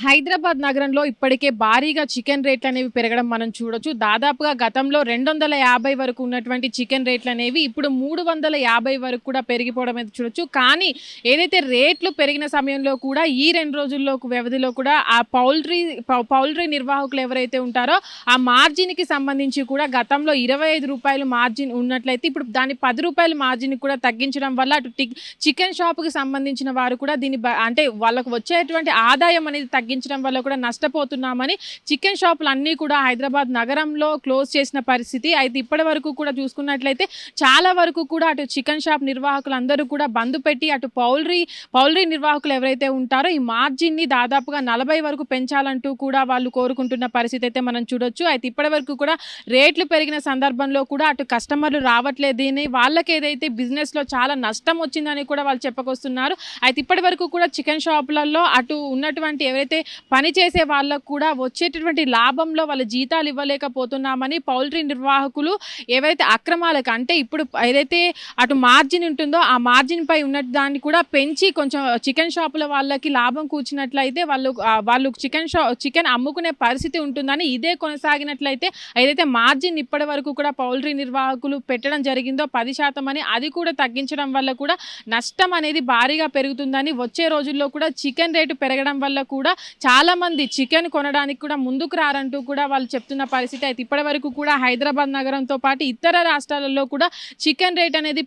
హైదరాబాద్ నగరంలో ఇప్పటికే భారీగా చికెన్ రేట్లు అనేవి పెరగడం మనం చూడొచ్చు. దాదాపుగా గతంలో 250 వరకు ఉన్నటువంటి చికెన్ రేట్లు అనేవి ఇప్పుడు 350 వరకు కూడా పెరిగిపోవడం అయితే చూడొచ్చు. కానీ ఏదైతే రేట్లు పెరిగిన సమయంలో కూడా ఈ 2 రోజుల్లో వ్యవధిలో కూడా ఆ పౌల్ట్రీ నిర్వాహకులు ఎవరైతే ఉంటారో ఆ మార్జిన్కి సంబంధించి కూడా గతంలో ₹25 మార్జిన్ ఉన్నట్లయితే ఇప్పుడు దాన్ని ₹10 మార్జిన్ కూడా తగ్గించడం వల్ల అటు చికెన్ షాప్కి సంబంధించిన వారు కూడా దీన్ని అంటే వాళ్ళకు వచ్చేటువంటి ఆదాయం అనేది తగ్గించడం వల్ల కూడా నష్టపోతున్నామని చికెన్ షాపులు అన్నీ కూడా హైదరాబాద్ నగరంలో క్లోజ్ చేసిన పరిస్థితి. అయితే ఇప్పటి వరకు కూడా చూసుకున్నట్లయితే చాలా వరకు కూడా అటు చికెన్ షాప్ నిర్వాహకులు అందరూ కూడా బంద్ పెట్టి అటు పౌల్ట్రీ నిర్వాహకులు ఎవరైతే ఉంటారో ఈ మార్జిన్ని దాదాపుగా 40 వరకు పెంచాలంటూ కూడా వాళ్ళు కోరుకుంటున్న పరిస్థితి అయితే మనం చూడొచ్చు. అయితే ఇప్పటి వరకు కూడా రేట్లు పెరిగిన సందర్భంలో కూడా అటు కస్టమర్లు రావట్లేదని వాళ్ళకి ఏదైతే బిజినెస్లో చాలా నష్టం వచ్చిందని కూడా వాళ్ళు చెప్పుకొస్తున్నారు. అయితే ఇప్పటి వరకు కూడా చికెన్ షాపులలో అటు ఉన్నటువంటి ఎవరైతే పని చేసే వాళ్ళకు కూడా వచ్చేటటువంటి లాభంలో వాళ్ళ జీతాలు ఇవ్వలేకపోతున్నామని పౌల్ట్రీ నిర్వాహకులు ఏవైతే అక్రమాలకు అంటే ఇప్పుడు ఏదైతే అటు మార్జిన్ ఉంటుందో ఆ మార్జిన్ పై ఉన్న దాన్ని కూడా పెంచి కొంచెం చికెన్ షాపుల వాళ్ళకి లాభం కూర్చున్నట్లయితే వాళ్ళు చికెన్ అమ్ముకునే పరిస్థితి ఉంటుందని ఇదే కొనసాగినట్లయితే ఏదైతే మార్జిన్ ఇప్పటి వరకు కూడా పౌల్ట్రీ నిర్వాహకులు పెట్టడం జరిగిందో 10% అని అది కూడా తగ్గించడం వల్ల కూడా నష్టం అనేది భారీగా పెరుగుతుందని వచ్చే రోజుల్లో కూడా చికెన్ రేటు పెరగడం వల్ల కూడా చాలా మంది చికెన్ కొనడానికి కూడా ముందుకు రారంటూ కూడా వాళ్ళు చెప్తున్న పరిస్థితి. అయితే ఇప్పటి వరకు కూడా హైదరాబాద్ నగరంతో పాటు ఇతర రాష్ట్రాలలో కూడా చికెన్ రేట్ అనేది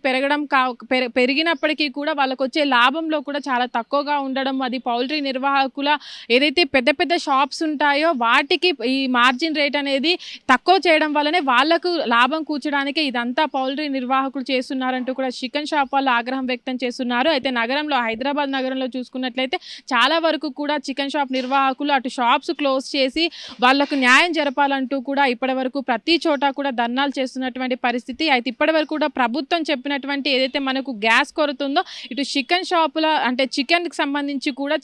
పెరిగినప్పటికీ కూడా వాళ్ళకు వచ్చే లాభంలో కూడా చాలా తక్కువగా ఉండడం అది పౌల్ట్రీ నిర్వాహకుల ఏదైతే పెద్ద షాప్స్ ఉంటాయో వాటికి ఈ మార్జిన్ రేట్ అనేది తక్కువ చేయడం వల్లనే వాళ్లకు లాభం కూర్చడానికి ఇదంతా పౌల్ట్రీ నిర్వాహకులు చేస్తున్నారంటూ కూడా చికెన్ షాప్ వాళ్ళు ఆగ్రహం వ్యక్తం చేస్తున్నారు. అయితే నగరంలో హైదరాబాద్ నగరంలో చూసుకున్నట్లయితే చాలా వరకు కూడా చికెన్ షాప్ నిర్వాహకులు అటు షాప్స్ క్లోజ్ చేసి వాళ్లకు న్యాయం జరపాలంటూ కూడా ఇప్పటి వరకు ప్రతి చోట కూడా ధర్నాలు చేస్తున్నటువంటి పరిస్థితి. అయితే ఇప్పటి వరకు కూడా ప్రభుత్వం చెప్పినటువంటి ఏదైతే మనకు గ్యాస్ కొరత ఉందో ఇటు చికెన్ షాపుల అంటే చికెన్కి సంబంధించి కూడా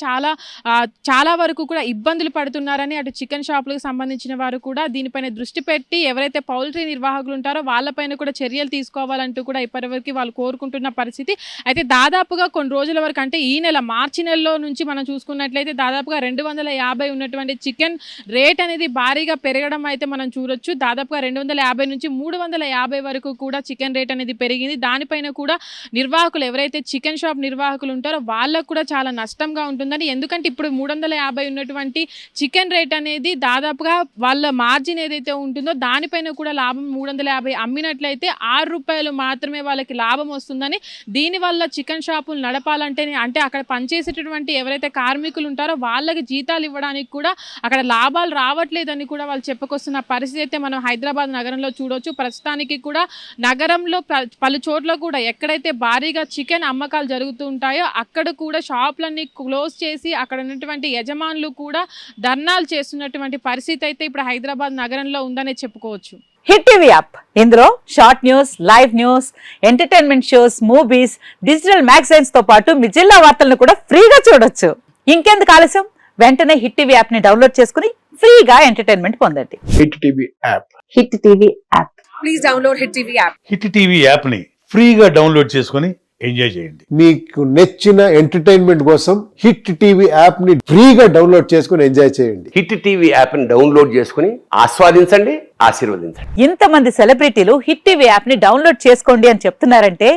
చాలా వరకు కూడా ఇబ్బందులు పడుతున్నారని అటు చికెన్ షాపులకు సంబంధించిన వారు కూడా దీనిపైన దృష్టి పెట్టి ఎవరైతే పౌల్ట్రీ నిర్వాహకులు ఉంటారో వాళ్ళపైన కూడా చర్యలు తీసుకోవాలంటూ కూడా ఇప్పటివరకు వాళ్ళు కోరుకుంటున్న పరిస్థితి. అయితే దాదాపుగా కొన్ని రోజుల వరకు అంటే ఈ నెల మార్చి నెలలో నుంచి మనం చూసుకున్నట్లయితే దాదాపుగా 250 ఉన్నటువంటి చికెన్ రేట్ అనేది భారీగా పెరగడం అయితే మనం చూడొచ్చు. దాదాపుగా 250 నుంచి 350 వరకు కూడా చికెన్ రేట్ అనేది పెరిగింది. దానిపైన కూడా నిర్వాహకులు ఎవరైతే చికెన్ షాప్ నిర్వాహకులు ఉంటారో వాళ్ళకు కూడా చాలా నష్టంగా ఉంటుందని ఎందుకంటే ఇప్పుడు 350 ఉన్నటువంటి చికెన్ రేట్ అనేది దాదాపుగా వాళ్ళ మార్జిన్ ఏదైతే ఉంటుందో దానిపైన కూడా లాభం 350 అమ్మినట్లయితే ₹6 మాత్రమే వాళ్ళకి లాభం వస్తుందని దీనివల్ల చికెన్ షాపులు నడపాలంటే అంటే అక్కడ పనిచేసేటటువంటి ఎవరైతే కార్మికులు ఉంటారో వాళ్ళకి జీతాలు ఇవ్వడానికి కూడా అక్కడ లాభాలు రావట్లేదని కూడా వాళ్ళు చెప్పుకొస్తున్న పరిస్థితి అయితే మనం హైదరాబాద్ నగరంలో చూడొచ్చు. ప్రస్తుతానికి కూడా నగరంలో పలు చోట్ల కూడా ఎక్కడైతే భారీగా చికెన్ అమ్మకాలు జరుగుతూ ఉంటాయో అక్కడ కూడా షాపులన్నీ క్లోజ్ చేసి అక్కడ ఉన్నటువంటి యజమానులు కూడా ధర్నాలు చేస్తున్నటువంటి పరిస్థితి అయితే ఇప్పుడు హైదరాబాద్ నగరంలో ఉందనే చెప్పుకోవచ్చు. హిట్ టీవీ యాప్ ఇందులో short news, live news, entertainment shows, movies, digital magazines తో పాటు మీ జిల్లా వార్తలను కూడా ఫ్రీగా చూడొచ్చు. ఇంకెందుకు ఆలస్యం, వెంటనే హిట్ టీవీ యాప్ ని డౌన్లోడ్ చేసుకుని ఫ్రీగా ఎంటర్టైన్మెంట్ పొందండి. Hit TV app. Hit TV app. Please download hit TV app. Hit TV app ని ఫ్రీగా డౌన్లోడ్ చేసుకుని ఎంజాయ్ చేయండి. మీకు నచ్చిన ఎంటర్టైన్మెంట్ కోసం హిట్ టీవీ యాప్ ని ఫ్రీగా డౌన్లోడ్ చేసుకుని ఎంజాయ్ చేయండి. హిట్ టీవీ యాప్ ని డౌన్లోడ్ చేసుకుని ఆస్వాదించండి, ఆశీర్వదించండి. ఇంతమంది సెలబ్రిటీలు హిట్ టీవీ యాప్ ని డౌన్లోడ్ చేసుకోండి అని చెప్తున్నారంటే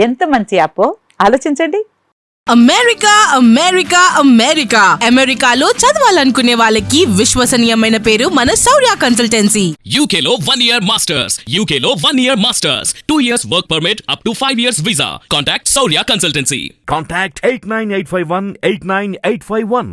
ఎంత మంచి యాప్ ఆలోచించండి. అమెరికాలో చదవాలనుకునే వాళ్ళకి విశ్వసనీయమైన పేరు మన శౌర్య కన్సల్టెన్సీ. UK లో 1 year masters, UK లో 1 year masters, 2 years work permit up to 5 years visa. Contact Saurya Consultancy. Contact 89851 89851.